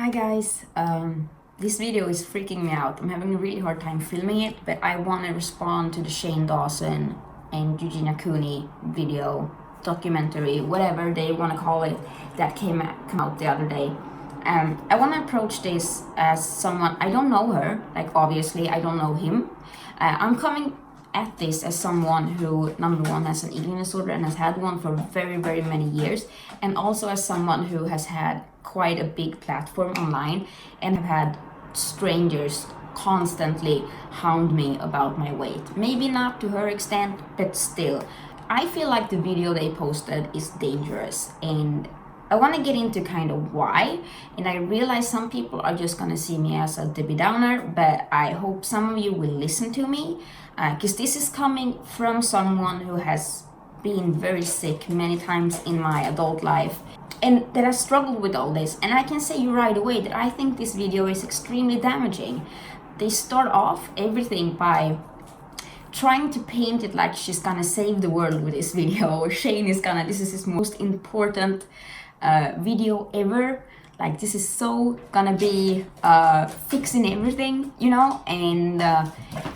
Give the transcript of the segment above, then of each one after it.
Hi guys, this video is freaking me out. I'm having a really hard time filming it, but I want to respond to the Shane Dawson and Eugenia Cooney video, documentary, whatever they want to call it, that came out the other day. I want to approach this as someone, I don't know her, like obviously I don't know him. I'm coming at this as someone who, number one, has an eating disorder and has had one for very, very many years, and also as someone who has had quite a big platform online and have had strangers constantly hound me about my weight. Maybe not to her extent, but still. I feel like the video they posted is dangerous, and I want to get into kind of why, and I realize some people are just going to see me as a Debbie Downer, but I hope some of you will listen to me, because this is coming from someone who has been very sick many times in my adult life, and that has struggled with all this. And I can say you right away that I think this video is extremely damaging. They start off everything by trying to paint it like she's gonna save the world with this video, or Shane is gonna, this is his most important video ever, like this is so gonna be fixing everything, you know. And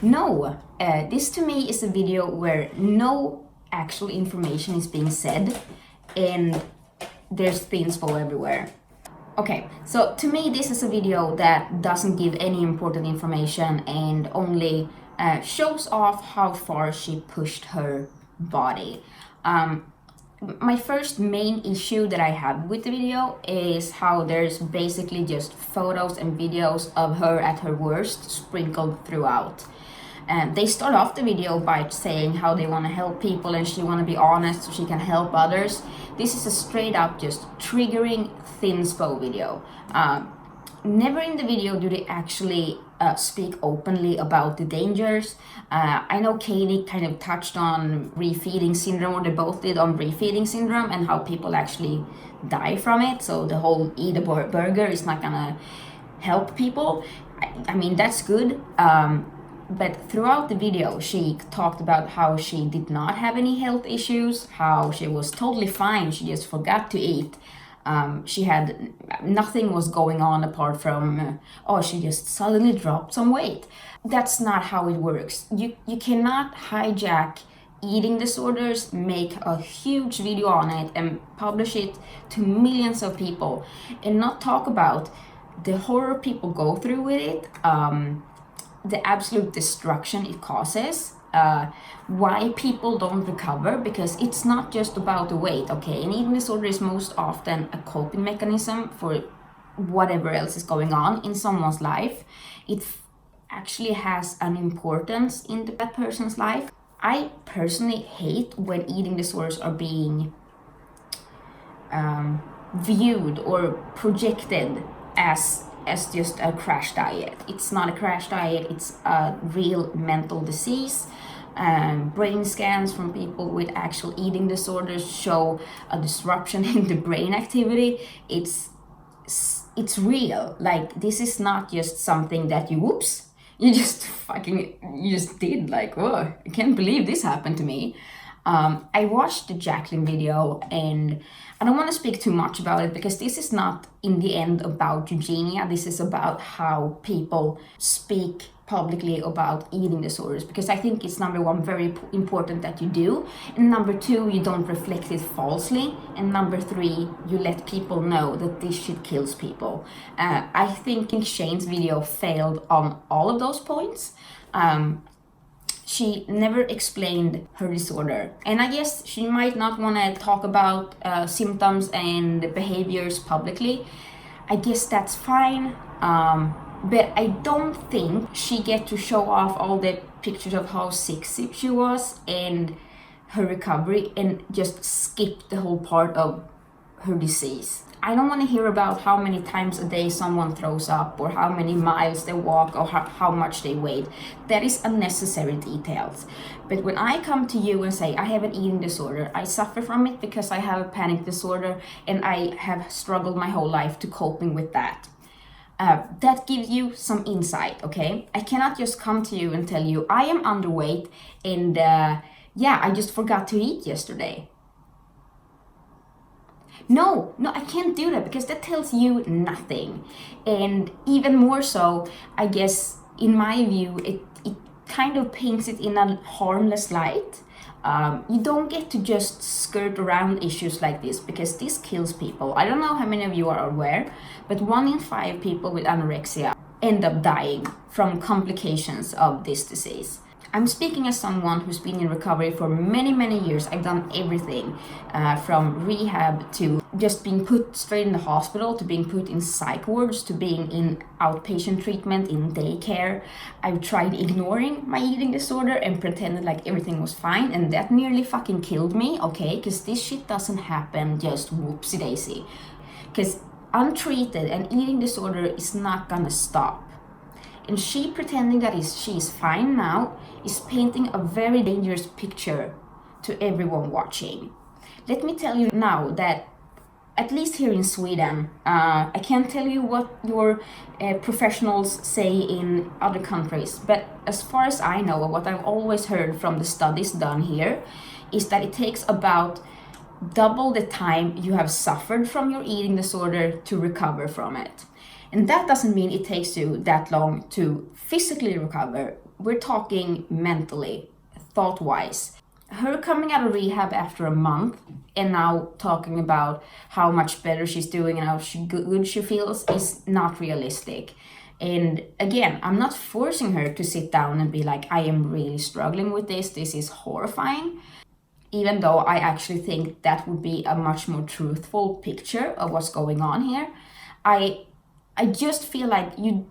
no, this to me is a video where no actual information is being said, and there's inspo everywhere. Okay, so to me this is a video that doesn't give any important information and only shows off how far she pushed her body. My first main issue that I have with the video is how there's basically just photos and videos of her at her worst sprinkled throughout. They start off the video by saying how they want to help people and she want to be honest so she can help others. This is a straight up just triggering thinspo video. Never in the video do they actually speak openly about the dangers. I know Katie kind of touched on refeeding syndrome, or they both did, on refeeding syndrome and how people actually die from it. So the whole eat a burger is not gonna help people. I mean, that's good. But throughout the video, she talked about how she did not have any health issues, how she was totally fine, she just forgot to eat. She had, nothing was going on apart from, she just suddenly dropped some weight. That's not how it works. You cannot hijack eating disorders, make a huge video on it and publish it to millions of people and not talk about the horror people go through with it, the absolute destruction it causes, why people don't recover, because it's not just about the weight, okay? An eating disorder is most often a coping mechanism for whatever else is going on in someone's life. It actually has an importance in that person's life. I personally hate when eating disorders are being viewed or projected as just a crash diet. It's not a crash diet, it's a real mental disease. Brain scans from people with actual eating disorders show a disruption in the brain activity. It's real. Like, this is not just something that you just did, like, oh, I can't believe this happened to me. I watched the Jacqueline video, and I don't want to speak too much about it because this is not in the end about Eugenia. This is about how people speak publicly about eating disorders, because I think it's, number one, very important that you do, and number two, you don't reflect it falsely, and number three, you let people know that this shit kills people. I think Shane's video failed on all of those points. She never explained her disorder, and I guess she might not want to talk about symptoms and behaviors publicly. I guess that's fine, but I don't think she get to show off all the pictures of how sick she was and her recovery and just skip the whole part of her disease. I don't want to hear about how many times a day someone throws up, or how many miles they walk, or how much they weigh. That is unnecessary details. But when I come to you and say I have an eating disorder, I suffer from it because I have a panic disorder and I have struggled my whole life to coping with that. That gives you some insight, okay? I cannot just come to you and tell you I am underweight and I just forgot to eat yesterday. No, I can't do that because that tells you nothing. And even more so, I guess, in my view, it kind of paints it in a harmless light. You don't get to just skirt around issues like this because this kills people. I don't know how many of you are aware, but 1 in 5 people with anorexia end up dying from complications of this disease. I'm speaking as someone who's been in recovery for many years. I've done everything from rehab to just being put straight in the hospital, to being put in psych wards, to being in outpatient treatment in daycare. I've tried ignoring my eating disorder and pretended like everything was fine, and that nearly fucking killed me, okay? Because this shit doesn't happen just whoopsie daisy. Because untreated, an eating disorder is not gonna stop. And she pretending that she's fine now is painting a very dangerous picture to everyone watching. Let me tell you now that, at least here in Sweden, I can't tell you what your professionals say in other countries, but as far as I know, what I've always heard from the studies done here is that it takes about double the time you have suffered from your eating disorder to recover from it. And that doesn't mean it takes you that long to physically recover. We're talking mentally, thought-wise. Her coming out of rehab after a month and now talking about how much better she's doing and how good she feels is not realistic. And again, I'm not forcing her to sit down and be like, I am really struggling with this. This is horrifying. Even though I actually think that would be a much more truthful picture of what's going on here. I just feel like you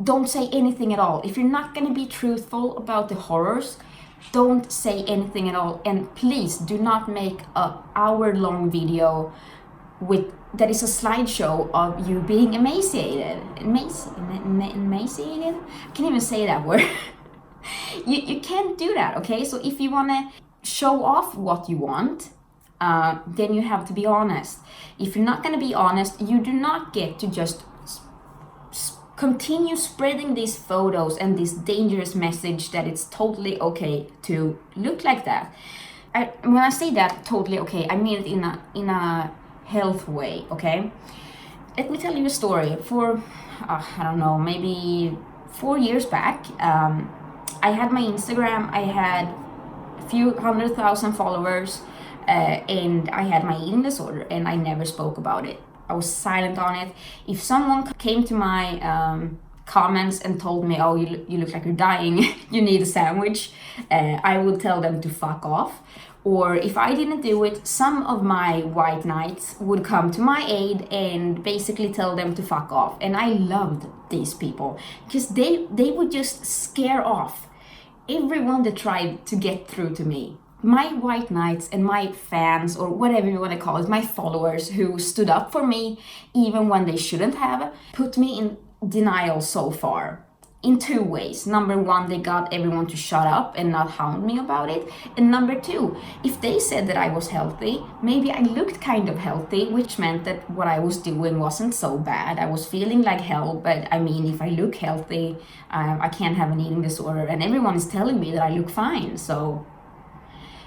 don't say anything at all. If you're not going to be truthful about the horrors, don't say anything at all. And please do not make an hour-long video that is a slideshow of you being emaciated. Emaciated? I can't even say that word. You can't do that, okay? So if you want to show off what you want, then you have to be honest. If you're not going to be honest, you do not get to just continue spreading these photos and this dangerous message that it's totally okay to look like that. When I say that totally okay, I mean it in a health way, okay? Let me tell you a story. For I don't know, maybe 4 years back, I had my Instagram. I had a few 100,000 followers, and I had my eating disorder, and I never spoke about it. I was silent on it. If someone came to my comments and told me, oh, you look like you're dying, you need a sandwich, I would tell them to fuck off. Or if I didn't do it, some of my white knights would come to my aid and basically tell them to fuck off. And I loved these people because they would just scare off everyone that tried to get through to me. My white knights and my fans, or whatever you want to call it, my followers who stood up for me even when they shouldn't have, put me in denial so far. In 2 ways. Number 1, they got everyone to shut up and not hound me about it. And number 2, if they said that I was healthy, maybe I looked kind of healthy, which meant that what I was doing wasn't so bad. I was feeling like hell, but I mean, if I look healthy, I can't have an eating disorder. And everyone is telling me that I look fine, so...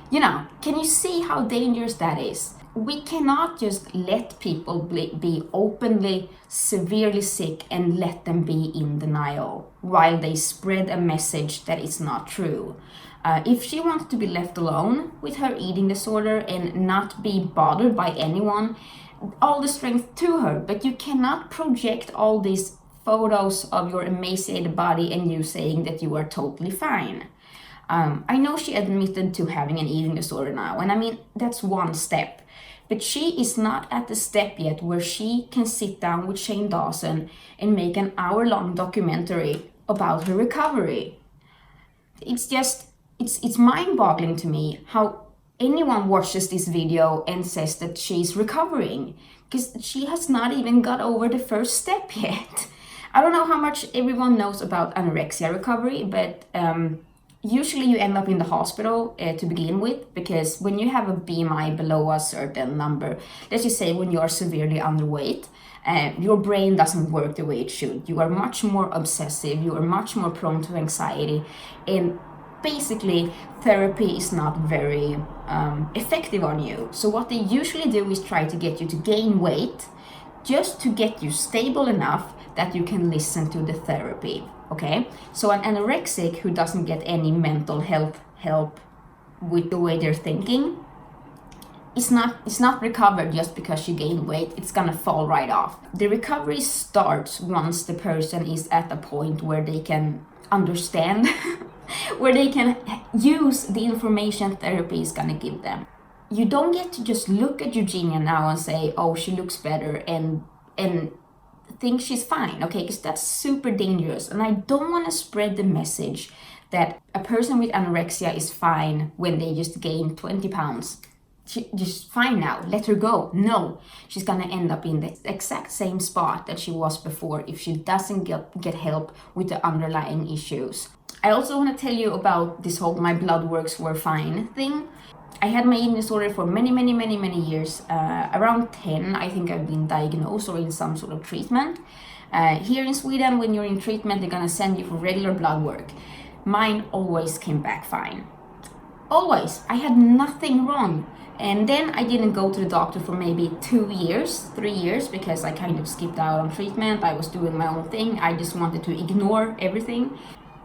You know, can you see how dangerous that is? We cannot just let people be openly, severely sick and let them be in denial while they spread a message that is not true. If she wants to be left alone with her eating disorder and not be bothered by anyone, all the strength to her, but you cannot project all these photos of your emaciated body and you saying that you are totally fine. I know she admitted to having an eating disorder now, and I mean, that's one step. But she is not at the step yet where she can sit down with Shane Dawson and make an hour-long documentary about her recovery. It's just, it's mind-boggling to me how anyone watches this video and says that she's recovering, because she has not even got over the first step yet. I don't know how much everyone knows about anorexia recovery, but usually you end up in the hospital to begin with, because when you have a BMI below a certain number, let's just say when you are severely underweight, your brain doesn't work the way it should. You are much more obsessive, you are much more prone to anxiety, and basically therapy is not very effective on you. So what they usually do is try to get you to gain weight just to get you stable enough that you can listen to the therapy. Okay, so an anorexic who doesn't get any mental health help with the way they're thinking, it's not recovered just because you gain weight. It's gonna fall right off. The recovery starts once the person is at a point where they can understand where they can use the information therapy is gonna give them. You don't get to just look at Eugenia now and say, oh, she looks better, and think she's fine, okay? Because that's super dangerous. And I don't want to spread the message that a person with anorexia is fine when they just gain 20 pounds. She's just fine now, let her go. No, she's gonna end up in the exact same spot that she was before if she doesn't get help with the underlying issues. I also want to tell you about this whole my blood works were fine thing. I had my eating disorder for many years. Around 10, I think I've been diagnosed or in some sort of treatment. Here in Sweden, when you're in treatment, they're gonna send you for regular blood work. Mine always came back fine. Always. I had nothing wrong. And then I didn't go to the doctor for maybe 3 years, because I kind of skipped out on treatment. I was doing my own thing. I just wanted to ignore everything.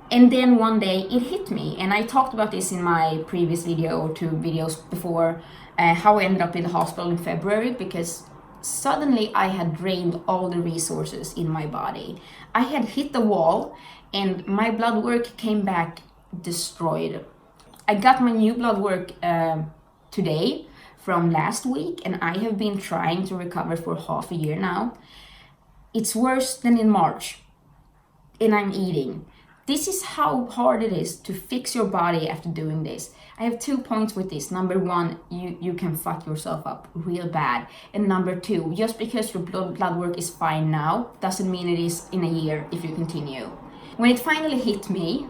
And then one day it hit me, and I talked about this in my previous video or 2 videos before, how I ended up in the hospital in February, because suddenly I had drained all the resources in my body. I had hit the wall and my blood work came back destroyed. I got my new blood work today from last week, and I have been trying to recover for half a year now. It's worse than in March, and I'm eating. This is how hard it is to fix your body after doing this. I have 2 points with this. Number 1, you can fuck yourself up real bad. And number 2, just because your blood work is fine now doesn't mean it is in a year if you continue. When it finally hit me,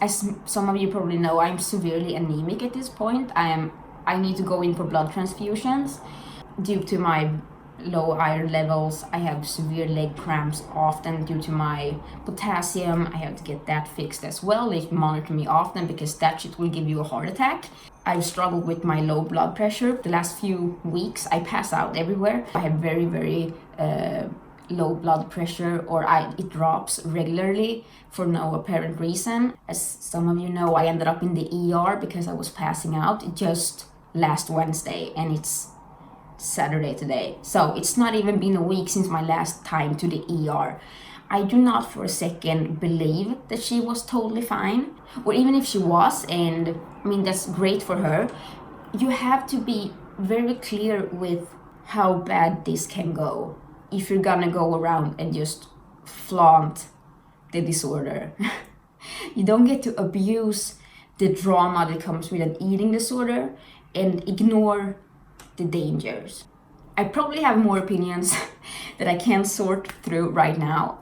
as some of you probably know, I'm severely anemic at this point. I need to go in for blood transfusions due to my low iron levels. I have severe leg cramps often due to my potassium. I have to get that fixed as well. They monitor me often because that shit will give you a heart attack. I've struggled with my low blood pressure. The last few weeks I pass out everywhere. I have very low blood pressure, or it drops regularly for no apparent reason. As some of you know, I ended up in the ER because I was passing out just last Wednesday, and it's Saturday today. So it's not even been a week since my last time to the ER. I do not for a second believe that she was totally fine, or even if she was, and I mean, that's great for her. You have to be very clear with how bad this can go if you're gonna go around and just flaunt the disorder. You don't get to abuse the drama that comes with an eating disorder and ignore the dangers. I probably have more opinions that I can't sort through right now.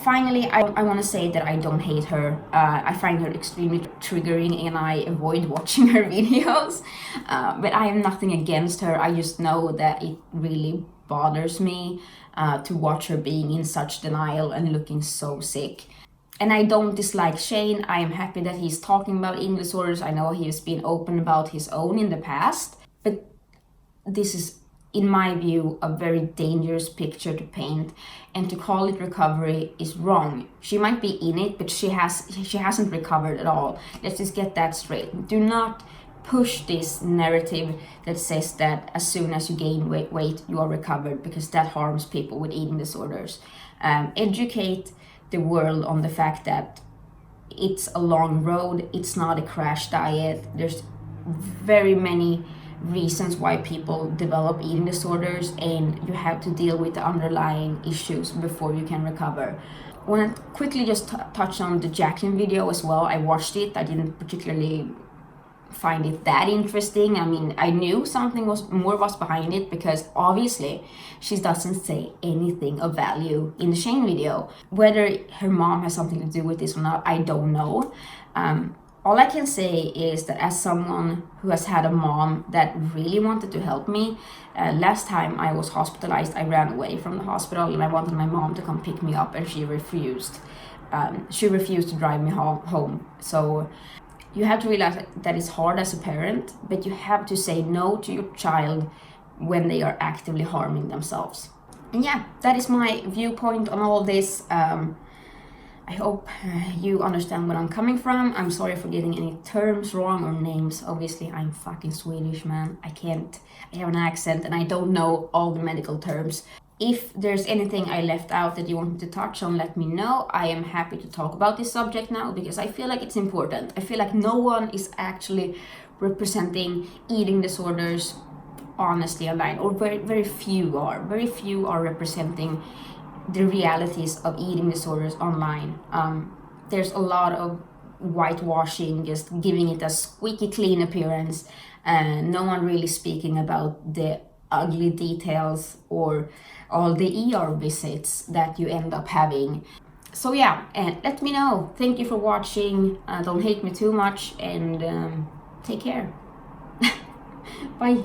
Finally, I want to say that I don't hate her. I find her extremely triggering and I avoid watching her videos. But I have nothing against her. I just know that it really bothers me to watch her being in such denial and looking so sick. And I don't dislike Shane. I am happy that he's talking about eating disorders. I know he has been open about his own in the past. But this is, in my view, a very dangerous picture to paint, and to call it recovery is wrong. She might be in it, but she hasn't recovered at all. Let's just get that straight. Do not push this narrative that says that as soon as you gain weight you are recovered, because that harms people with eating disorders. Educate the world on the fact that it's a long road. It's not a crash diet. There's very many reasons why people develop eating disorders, and you have to deal with the underlying issues before you can recover. I want to quickly just touch on the Jacqueline video as well. I watched it. I didn't particularly find it that interesting. I mean, I knew something was behind it, because obviously she doesn't say anything of value in the Shane video. Whether her mom has something to do with this or not, I don't know. All I can say is that as someone who has had a mom that really wanted to help me, last time I was hospitalized, I ran away from the hospital and I wanted my mom to come pick me up, and she refused. she refused to drive me home. So you have to realize that it's hard as a parent, but you have to say no to your child when they are actively harming themselves. And yeah, that is my viewpoint on all this. I hope you understand where I'm coming from. I'm sorry for getting any terms wrong or names. Obviously, I'm fucking Swedish, man. I have an accent and I don't know all the medical terms. If there's anything I left out that you want me to touch on, let me know. I am happy to talk about this subject now because I feel like it's important. I feel like no one is actually representing eating disorders honestly online, or very few are. Very few are representing the realities of eating disorders online. There's a lot of whitewashing, just giving it a squeaky clean appearance, and no one really speaking about the ugly details or all the ER visits that you end up having. So yeah, and let me know. Thank you for watching. Don't hate me too much, and take care. Bye.